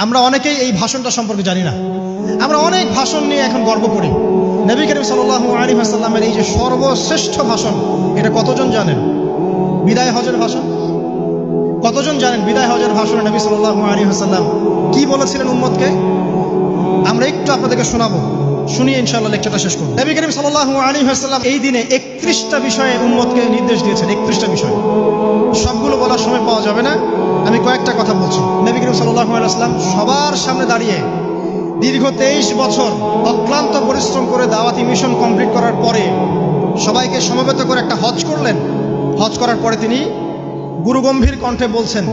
আমরা অনেকেই এই ভাষণটা সম্পর্কে জানি না। আমরা অনেক ভাষণ নিয়ে এখন গর্ব করি। নবী করিম সাল্লাল্লাহু আলাইহি ওয়াসাল্লামের এই যে সর্বশ্রেষ্ঠ ভাষণ, এটা কতজন জানেন? বিদায় হজের ভাষণ। কতজন জানেন বিদায় হজের ভাষণে নবী সাল্লাল্লাহু আলাইহি ওয়াসাল্লাম কি বলেছিলেন উম্মতকে? আমরা একটু আপনাদেরকে শোনাবো, শুনিয়ে ইনশাআল্লাহ লেকচারটা শেষ করব। নবী করিম সাল্লাল্লাহু আলাইহি ওয়াসাল্লাম এই দিনে 31টা বিষয়ে উম্মতকে নির্দেশ দিয়েছেন। 31টা বিষয়, সবগুলো বলার সময় পাওয়া যাবে না, আমি কয়েকটা কথা বলছি। নবী করিম সাল্লাল্লাহু আলাইহি ওয়াসাল্লাম সবার সামনে দাঁড়িয়ে দীর্ঘ 23 বছর অক্লান্ত পরিশ্রম করে দাওয়াতি মিশন কমপ্লিট করার পরে সবাইকে সমবেত করে একটা হজ করলেন। হজ করার পরে তিনি গুরুগম্ভীর কণ্ঠে বলছেন,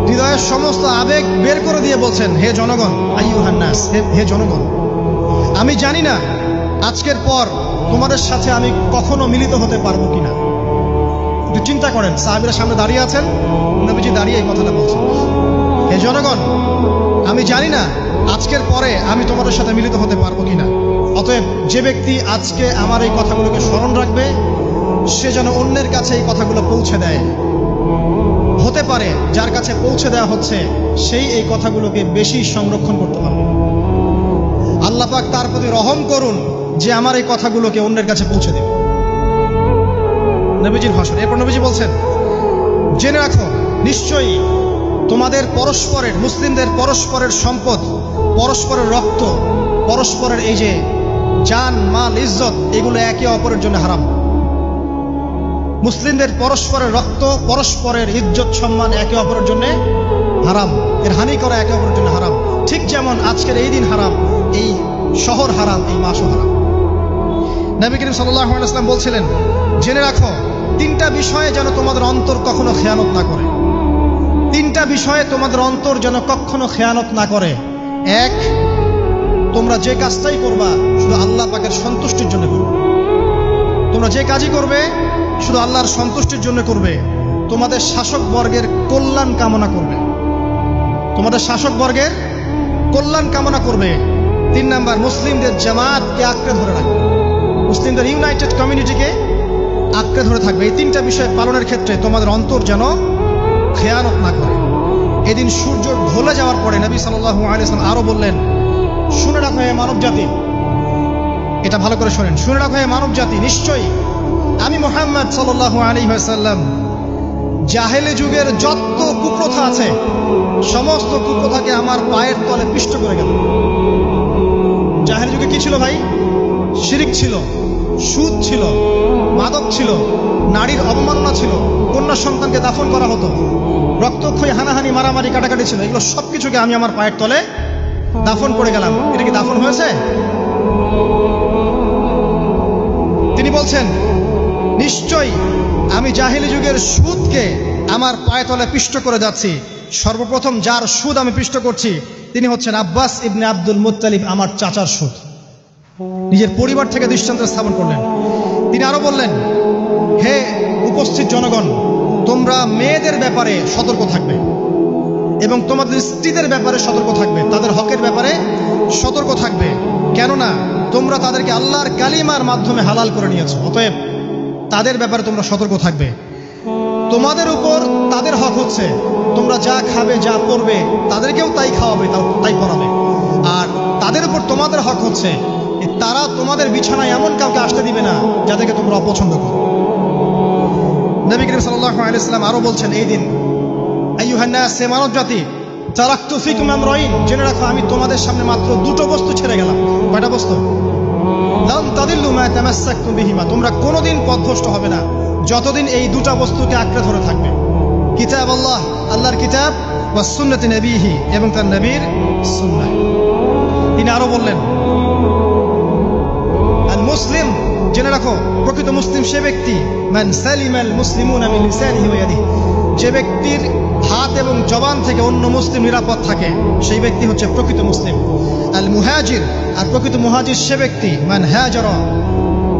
হৃদয়ের সমস্ত আবেগ বের করে দিয়ে বলছেন, হে জনগণ, আইয়ুহান নাস, হে জনগণ, আমি জানি না আজকের পর তোমাদের সাথে আমি কখনো মিলিত হতে পারবো কিনা। একটু চিন্তা করেন, সাহাবীরা সামনে দাঁড়িয়ে আছেন, নবীজি দাঁড়িয়ে এই কথাটা বলছেন, হে জনগণ, আমি জানি না আজকের পরে আমি তোমাদের সাথে মিলিত হতে পারবো কিনা। অতএব যে ব্যক্তি আজকে আমার এই কথাগুলোকে স্মরণ রাখবে, সে যেন অন্যের কাছে এই কথাগুলো পৌঁছে দেয়। হতে পারে যার কাছে পৌঁছে দেওয়া হচ্ছে সেই এই কথাগুলোকে বেশি সংরক্ষণ করতে পারবে। আল্লাহ পাক তার প্রতি রহম করুন যে আমার এই কথাগুলোকে অন্যের কাছে পৌঁছে দেবে। নবীজির ভাষণ। এরপর নবীজি বলছেন, জেনে রাখো নিশ্চয়ই তোমাদের পরস্পরের, মুসলিমদের পরস্পরের সম্পদ, পরস্পরের রক্ত, পরস্পরের এই যে জান, মাল, ইজ্জত, এগুলো একে অপরের জন্য হারাম। মুসলিমদের পরস্পরের রক্ত, পরস্পরের ইজ্জত, সম্মান একে অপরের জন্য হারাম। এর হানি করা একে অপরের জন্য হারাম। ঠিক যেমন আজকের এই দিন হারাম, এই শহর হারাম, এই মাসও হারাম। নবী করিম সাল্লাল্লাহু আলাইহি ওয়াসাল্লাম বলছিলেন, জেনে রাখো 3টা বিষয়ে যেন তোমাদের অন্তর কখনো খেয়ানত না করে। 3টা বিষয়ে তোমাদের অন্তর যেন কখনো খেয়ানত না করে। 1, তোমরা যে কাজটাই করবা শুধু আল্লাহ পাকের সন্তুষ্টির জন্য করবে। তোমরা যে কাজই করবে শুধু আল্লাহর সন্তুষ্টির জন্য করবে। তোমাদের শাসক বর্গের কল্যাণ কামনা করবে। তোমাদের শাসক বর্গের কল্যাণ কামনা করবে। 3 নাম্বার, মুসলিমদের জামাতকে আঁকড়ে ধরে রাখবে। মুসলিমদের ইউনাইটেড কমিউনিটিকে আঁকড়ে ধরে থাকবে। এই 3টা বিষয় পালনের ক্ষেত্রে তোমাদের অন্তর যেন খেয়ানত না করে। এদিন সূর্য ঢলে যাওয়ার পরে নবী সাল্লাল্লাহু আলাইহি ওয়াসাল্লাম আরো বললেন, শুনে রাখো হে মানব জাতি, এটা ভালো করে শোনেন, শুনে রাখো হে মানব জাতি, নিশ্চয়ই আমি মুহাম্মদ সাল্লাল্লাহু আলাইহি ওয়াসাল্লাম জাহেলি যুগের যত কুপ্রথা আছে সমস্ত কুপ্রথাকে আমার পায়ের তলে পিষ্ট করে গেল। জাহেলি যুগে কি ছিল ভাই? শিরিক ছিল, সুদ ছিল, মাদক ছিল, নারীর অবমাননা ছিল, কন্যা সন্তানকে দাফন করা হতো, রক্তক্ষয়ী, হানাহানি, মারামারি, কাটাকাটি ছিল। এগুলো সবকিছুকে আমি আমার পায়ের তলে দাফন করে গেলাম। এটা কি দাফন হয়েছে? তিনি বলছেন, নিশ্চয়ই আমি জাহেলি যুগের সুদকে আমার পায়ে তলে পিষ্ট করে যাচ্ছি। সর্বপ্রথম যার সুদ আমি পিষ্ট করছি তিনি হচ্ছেন আব্বাস ইবনে আব্দুল মুত্তালিব, আমার চাচার সুদ। নিজের পরিবার থেকে দৃষ্টান্ত স্থাপন করলেন। তিনি আরো বললেন, হে উপস্থিত জনগণ, তোমরা মেয়েদের ব্যাপারে সতর্ক থাকবে এবং তোমাদের স্ত্রীদের ব্যাপারে সতর্ক থাকবে, তাদের হকের ব্যাপারে সতর্ক থাকবে, কেননা তোমরা তাদেরকে আল্লাহর কালিমার মাধ্যমে হালাল করে নিয়েছো। অতএব তাদের ব্যাপারে তোমরা সতর্ক থাকবে। তোমাদের উপর তাদের হক হচ্ছে তোমরা যা খাবে, যা পরবে, তাদেরকেও তাই খাওয়াবে, তাই পরাবে। আর তাদের উপর তোমাদের হক হচ্ছে তারা তোমাদের বিছানায় এমন কাউকে আসতে দিবে না যাদেরকে তোমরা অপছন্দ করো। নবী করিম সাল্লাল্লাহু আলাইহি ওয়াসাল্লাম আরো বলছেন, এই দিন আইয়ুহান নাস, হে মানব জাতি, তারাকতু ফিকুম আমরাইন, জেনে রাখো আমি তোমাদের সামনে মাত্র 2টো বস্তু ছেড়ে গেলাম। কয়টা বস্তু? লান তাদিল্লু মা তামাসসাকতুম বিহিমা, তোমরা কোনোদিন পথভ্রষ্ট হবে না যতদিন এই 2টা বস্তুকে আঁকড়ে ধরে থাকবে। কিতাব আল্লাহ, আল্লাহর কিতাব, ওয়া সুন্নতি নবীহি, এবং তার নবীর সুন্নাহ। তিনি আরো বললেন, আল মুসলিম, জেনে রাখো প্রকৃত মুসলিম সে ব্যক্তি, মান সালিমাল মুসলিমুনা মিন লিসানিহি ওয়া ইয়াদিহি, যে ব্যক্তির হাত এবং জবান থেকে অন্য মুসলিম নিরাপদ থাকে সেই ব্যক্তি হচ্ছে প্রকৃত মুসলিম। আল মুহাজির, আর প্রকৃত মুহাজির সে ব্যক্তি, মান হাজারা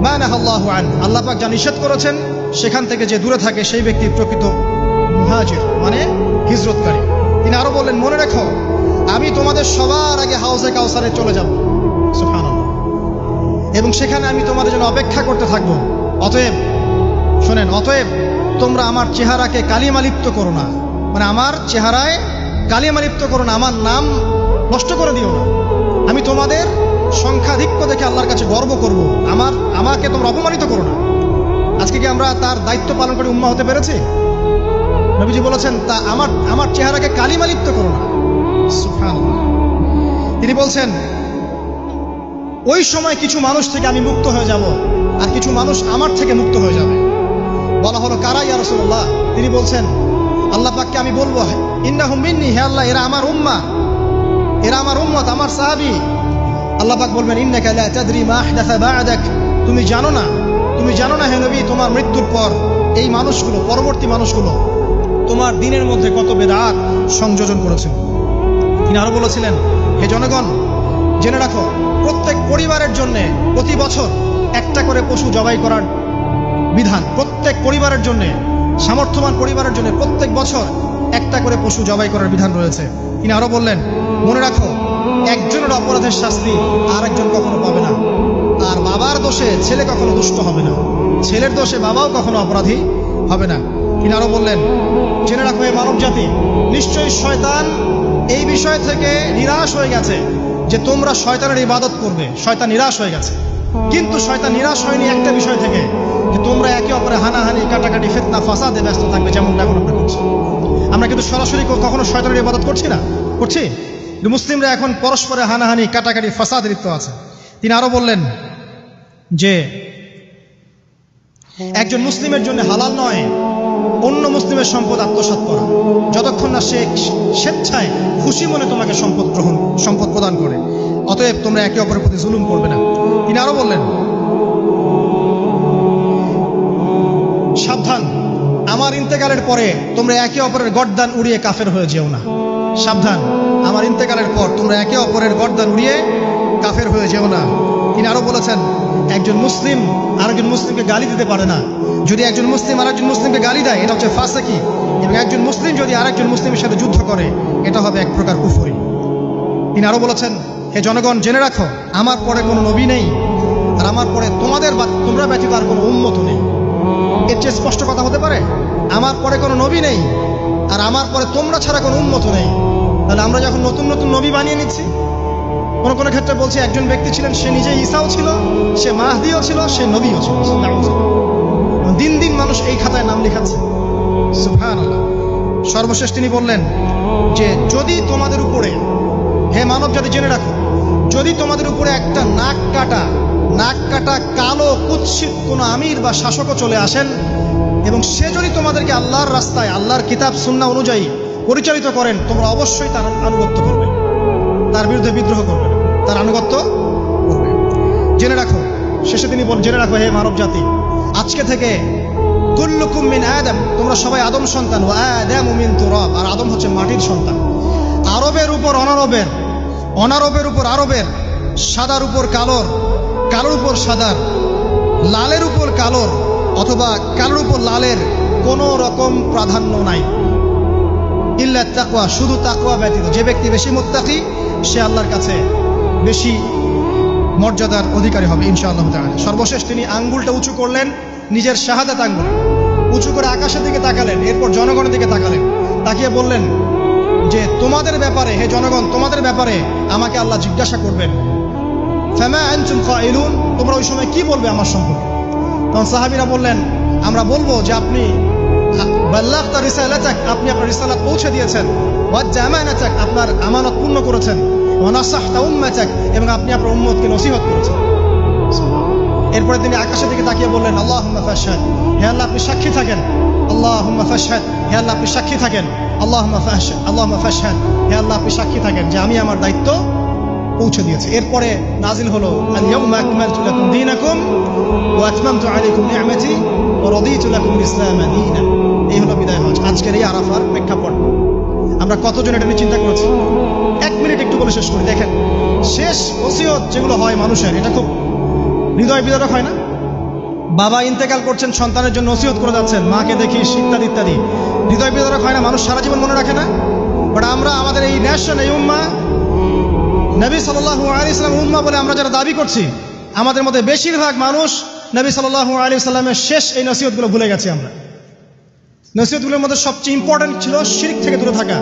মা নাহাল্লাহু আন, আল্লাহ পাক যা নিষেধ করেছেন সেখান থেকে যে দূরে থাকে সেই ব্যক্তি প্রকৃত মুহাজির, মানে হিজরতকারী। তিনি আরো বললেন, মনে রেখো আমি তোমাদের সবার আগে হাউজে কাউসারে চলে যাব, সুবহানাল্লাহ, এবং সেখানে আমি তোমাদের জন্য অপেক্ষা করতে থাকবো। অতএব শোনেন, অতএব তোমরা আমার চেহারাকে কালিমা লিপ্ত করো না, মানে আমার চেহারায় কালিমা লিপ্ত করো না, আমার নাম নষ্ট করে দিও না। আমি তোমাদের সংখ্যাধিক্য দেখে আল্লাহর কাছে গর্ব করব, আমাকে তোমরা অপমানিত করো না। আজকে কি আমরা তার দায়িত্ব পালন করে উম্মাহ হতে পেরেছি? নবীজি বলেছেন, তা আমার চেহারাকে কালিমা লিপ্ত করো না। সুবহানাল্লাহ। তিনি বলছেন, ওই সময় কিছু মানুষ থেকে আমি মুক্ত হয়ে যাব, আর কিছু মানুষ আমার থেকে মুক্ত হয়ে যাবে। বলা হলো, কারা ইয়া রাসূলুল্লাহ? তিনি বলছেন, আল্লাহ পাককে আমি বলবো, ইন্নাহুম মিন্নি, হে আল্লাহ এরা আমার উম্মাহ, এরা আমার উম্মত, আমার সাহাবী। আল্লাহ পাক বলবেন, ইন্নাকা লা তাদরি মা আহদাসা বা'দাক, তুমি জানো না হে নবী, তোমার মৃত্যুর পর এই মানুষগুলো, পরবর্তী মানুষগুলো তোমার দিনের মধ্যে কত বেদাত সংযোজন করেছিল। তিনি আরো বলেছিলেন, হে জনগণ জেনে রাখো, প্রত্যেক পরিবারের জন্য প্রতি বছর একটা করে পশু জবাই করার বিধান। প্রত্যেক পরিবারের জন্য, সামর্থ্যবান পরিবারের জন্য প্রত্যেক বছর একটা করে পশু জবাই করার বিধান রয়েছে। তিনি আরো বললেন, মনে রাখো, একজনের অপরাধের শাস্তি আর একজন কখনো পাবে না। আর বাবার দোষে ছেলে কখনো দুষ্ট হবে না, ছেলের দোষে বাবাও কখনো অপরাধী হবে না। তিনি আরো বললেন, জেনে রাখো হে মানব জাতি, নিশ্চয়ই শয়তান এই বিষয় থেকে নিরাশ হয়ে গেছে যে তোমরা শয়তানের ইবাদত করবে। শয়তান নিরাশ হয়ে গেছে, কিন্তু শয়তান নিরাশ হয়নি একটা বিষয় থেকে, যে তোমরা একে অপরে হানাহানি, কাটাকাটি, ফিতনা, ফাসাদে ব্যস্ত থাকবে, যেমনটা এখন আমরা করছি। আমরা কিন্তু সরাসরি কখনো শয়তানের ইবাদত করছি কিন্তু মুসলিমরা এখন পরস্পরে হানাহানি, কাটাকাটি, ফাসাদে লিপ্ত আছে। তিনি আরো বললেন যে একজন মুসলিমের জন্য হালাল নয় অন্য মুসলিমের সম্পদ আত্মসাৎ করা, যতক্ষণ না সে স্বেচ্ছায় খুশি মনে তোমাকে সম্পদ প্রদান করে। অতএব তোমরা একে অপরের প্রতি জুলুম করবে না। তিনি আরো বললেন, সাবধান, আমার ইন্তেকালের পরে তোমরা একে অপরের গর্দান উড়িয়ে কাফের হয়ে যেও না। সাবধান, আমার ইন্তেকালের পর তোমরা একে অপরের গর্দান উড়িয়ে কাফের হয়ে যেও না। তিনি আরো বলেছেন, একজন মুসলিম আরেকজন মুসলিমকে গালি দিতে পারে না। যদি একজন মুসলিম আরেকজন মুসলিমকে গালি দেয়, এটা হচ্ছে ফাসিকি। এবং একজন মুসলিম যদি আরেকজন মুসলিমের সাথে যুদ্ধ করে, এটা হবে এক প্রকার কুফরি। তিনি আরো বলেছেন, হে জনগণ জেনে রাখো, আমার পরে কোনো নবী নেই, আর আমার পরে তোমরা ব্যতীত আর কোনো উম্মত নেই। এর চেয়ে স্পষ্ট কথা হতে পারে? আমার পরে কোনো নবী নেই, আর আমার পরে তোমরা ছাড়া কোনো উম্মত নেই। তাহলে আমরা যখন নতুন নতুন নবী বানিয়ে নিচ্ছি, কোনো ক্ষেত্রে বলছি একজন ব্যক্তি ছিলেন, সে নিজে ঈসাও ছিল, সে মাহদিও ছিল, সে নবীও ছিল। দিন দিন মানুষ এই খাতায় নাম লেখাচ্ছে। সুবহানাল্লাহ। সর্বশেষ তিনি বললেন যে, যদি তোমাদের উপরে, হে মানব জাতি জেনে রাখো, যদি তোমাদের উপরে একটা নাক কাটা কালো কুৎসিত কোনো আমির বা শাসকও চলে আসেন, এবং সে যদি তোমাদেরকে আল্লাহর রাস্তায়, আল্লাহর কিতাব সুন্নাহ অনুযায়ী পরিচালিত করেন, তোমরা অবশ্যই তার আনুগত্য করবে, তার বিরুদ্ধে বিদ্রোহ করবে, তার আনুগত্য করবে। জেনে রাখো, শেষে তিনি জেনে রাখো হে মানব জাতি, আজকে থেকে কুল্লুকুম মিন আদম, তোমরা সবাই আদম সন্তান, ওয়া আদামু মিন তুরাব, আর আদম হচ্ছে মাটির সন্তান। আরবের উপর অনারবের, অনারবের উপর আরবের, সাদার উপর কালোর, কালোর উপর সাদার, লালের উপর কালোর, অথবা কালোর উপর লালের কোনো রকম প্রাধান্য নাই। ইল্লা তাকওয়া, শুধু তাকওয়া ব্যতীত। যে ব্যক্তি বেশি মুত্তাকি, সে আল্লাহর কাছে বেশি মর্যাদার অধিকারী হবে ইনশাআল্লাহ তাআলা। সর্বশেষ তিনি আঙ্গুলটা উঁচু করলেন, নিজের শাহাদাত আঙ্গুল উঁচু করে আকাশের দিকে তাকালেন, এরপর জনগণের দিকে তাকালেন, তাকিয়ে বললেন যে, তোমাদের ব্যাপারে, হে জনগণ, তোমাদের ব্যাপারে আমাকে আল্লাহ জিজ্ঞাসা করবেন। ফামা আনতুম কাইলুন, তোমরা ওই সময় কি বলবে আমার সম্পর্কে? তখন সাহাবীরা বললেন, আমরা বলবো যে আপনি বাল্লাগতা রিসালাতাক, আপনি আপনার রিসালাত পৌঁছে দিয়েছেন, ওয়াজ্জা আমানাতাক, আপনার আমানত পূর্ণ করেছেন, ওয়া নাসাহতা উম্মাতাক, এবং আপনি আপনার উম্মতকে নসিহত করেছেন। এরপরে তিনি আকাশের দিকে তাকিয়ে বললেন, আল্লাহুম্মা ফাশহাদ, হে আল্লাহ আপনি সাক্ষী থাকেন। আল্লাহুম্মা ফাশহাদ, হে আল্লাহ আপনি সাক্ষী থাকেন। আল্লাহুম্মা ফাশহাদ, আল্লাহুম্মা ফাশহাদ, হে আল্লাহ আপনি সাক্ষী থাকেন যে আমি আমার দায়িত্ব পৌঁছে দিয়েছি। এরপরে নাজিল হলো, আল ইয়াউমা আকমালতু লাকুম দীনাকুম ওয়া আতমামতু আলাইকুম নি'মাতি ওয়া রাদিতু লাকুমুল ইসলাম দীনা। এই হলো বিদায় হজ, আজকের এই আরাফার প্রেক্ষাপট। আমরা কতজন এটা নিয়ে চিন্তা করেছি? 1 মিনিট একটু বলে শেষ করি। দেখেন, শেষ ওসিয়ত যেগুলো হয় মানুষের, এটা খুব হৃদয় বিদারক হয় না? বাবা ইন্তেকাল করছেন, সন্তানের জন্য ওসিয়ত করে যাচ্ছেন, মাকে দেখিস, ইত্যাদি ইত্যাদি। হৃদয় বিদারক হয় না? মানুষ সারা জীবন মনে রাখে না? বাট আমরা আমাদের এই ন্যাশন, এই উম্মাহ, নবী সাল্লাল্লাহু আলাইহি ওয়াসাল্লাম উম্মাহ বলে আমরা যারা দাবি করছি, আমাদের মধ্যে বেশিরভাগ মানুষ নবী সাল্লাল্লাহু আলাইহি ওয়াসাল্লামের শেষ এই নসিহতগুলো ভুলে গেছি আমরা। নসিহতগুলোর মধ্যে সবচেয়ে ইম্পর্টেন্ট ছিল শিরক থেকে দূরে থাকা।